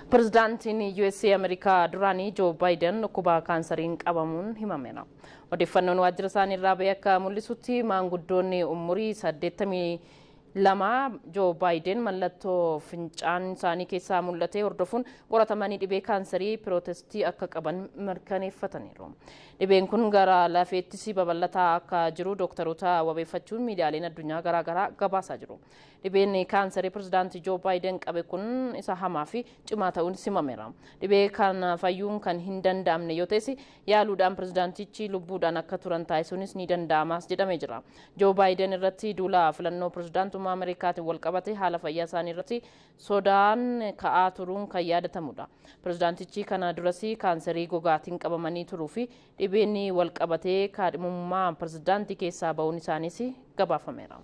Pirezidaantiin USA Ameerikaa duraanii Joo Baayiden dhukkuba kaansariin qabamuun himameera. Odeeffannoon waajjira isaanii irraa ba'e akka mul'isutti maanguddoonni umurii 82 Joo Baayiden mallattoo fincaan isaanii keessaa mul'ate hordofuun qoratamanii dhibee kaansarii pirootestii akka qaban mirkaneeffataniiru. Dhibeen kun gara lafeettis babal'ataa akka jiru dooktaroota wabeeffachuun miidiyaaleen addunyaa garaagaraa gabaasaa jiru. Dhibeen kaansarii pirezidaantii Joo Baayiden qabe kun isa hamaa fi cimaa ta'uun himameera. Dhibee kana fayyuun kan hin danda'amne yoo ta'es yaaluudhaan pirezidaantichi lubbuudhaan akka turan taasisuunis ni danda'amas jedhamee jira. Joo Baayiden irratti duula filannoo pirezidaantummaa Ameerikaatiin wal qabate haala fayyaa isaanii irratti sodaan ka'aa turuun kan yaadatamudha. Pirezidaantichi kana durasi kaansarii gogaatiin qabamanii turuu fi dhibeen wal qabatee kaadhimummaa pirezidaantii keessaa ba'uun isaaniis gabaafameera.